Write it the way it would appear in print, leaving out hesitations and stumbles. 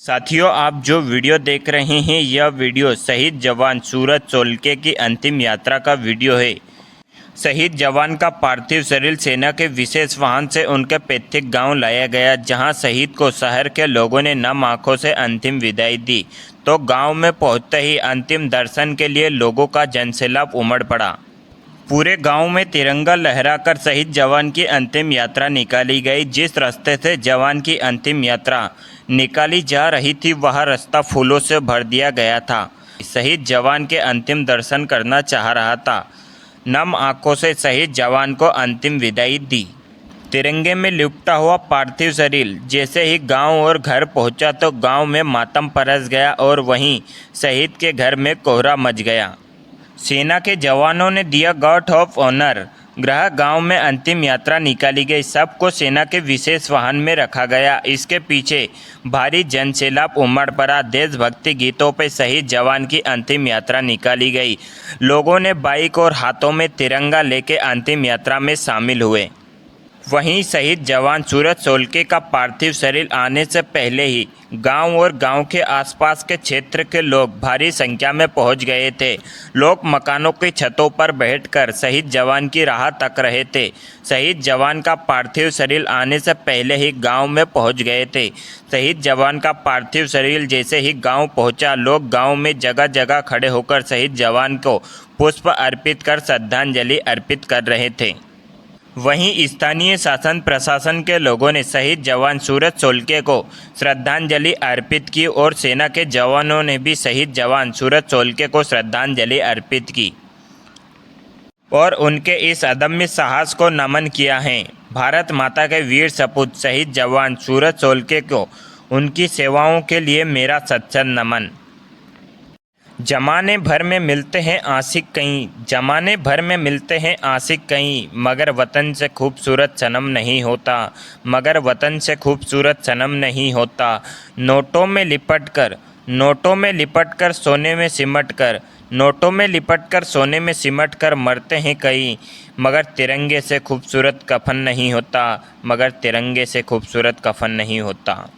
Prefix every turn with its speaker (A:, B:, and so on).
A: साथियों, आप जो वीडियो देख रहे हैं यह वीडियो शहीद जवान सूरज सोलके की अंतिम यात्रा का वीडियो है। शहीद जवान का पार्थिव शरीर सेना के विशेष वाहन से उनके पैतृक गांव लाया गया, जहां शहीद को शहर के लोगों ने नम आंखों से अंतिम विदाई दी। तो गांव में पहुंचते ही अंतिम दर्शन के लिए लोगों का जनसैलाब उमड़ पड़ा। पूरे गांव में तिरंगा लहराकर शहीद जवान की अंतिम यात्रा निकाली गई। जिस रास्ते से जवान की अंतिम यात्रा निकाली जा रही थी वह रास्ता फूलों से भर दिया गया था। शहीद जवान के अंतिम दर्शन करना चाह रहा था। नम आंखों से शहीद जवान को अंतिम विदाई दी। तिरंगे में लिपटा हुआ पार्थिव शरीर जैसे ही गांव और घर पहुंचा तो गांव में मातम परस गया और वहीं शहीद के घर में कोहरा मच गया। सेना के जवानों ने दिया गार्ड ऑफ ऑनर। गृह गांव में अंतिम यात्रा निकाली गई। सबको सेना के विशेष वाहन में रखा गया। इसके पीछे भारी जनसैलाब उमड़ पड़ा। देशभक्ति गीतों पर शहीद जवान की अंतिम यात्रा निकाली गई। लोगों ने बाइक और हाथों में तिरंगा लेके अंतिम यात्रा में शामिल हुए। वहीं शहीद जवान सूरज सोलके का पार्थिव शरीर आने से पहले ही गांव और गांव के आसपास के क्षेत्र के लोग भारी संख्या में पहुंच गए थे। लोग मकानों की छतों पर बैठकर शहीद जवान की राह तक रहे थे। शहीद जवान का पार्थिव शरीर आने से पहले ही गांव में पहुंच गए थे। शहीद जवान का पार्थिव शरीर जैसे ही गांव पहुंचा, लोग गांव में जगह जगह खड़े होकर शहीद जवान को पुष्प अर्पित कर श्रद्धांजलि अर्पित कर रहे थे। वहीं स्थानीय शासन प्रशासन के लोगों ने शहीद जवान सूरज सोलके को श्रद्धांजलि अर्पित की और सेना के जवानों ने भी शहीद जवान सूरज सोलके को श्रद्धांजलि अर्पित की और उनके इस अदम्य साहस को नमन किया है। भारत माता के वीर सपूत शहीद जवान सूरज सोलके को उनकी सेवाओं के लिए मेरा सच्चा नमन। जमाने भर में मिलते हैं आशिक कहीं, जमाने भर में मिलते हैं आशिक कहीं, मगर वतन से खूबसूरत सनम नहीं होता, मगर वतन से खूबसूरत सनम नहीं होता। नोटों में लिपट कर सोने में सिमट कर, नोटों में लिपट कर सोने में सिमट कर मरते हैं कई, मगर तिरंगे से खूबसूरत कफन नहीं होता, मगर तिरंगे से खूबसूरत कफन नहीं होता।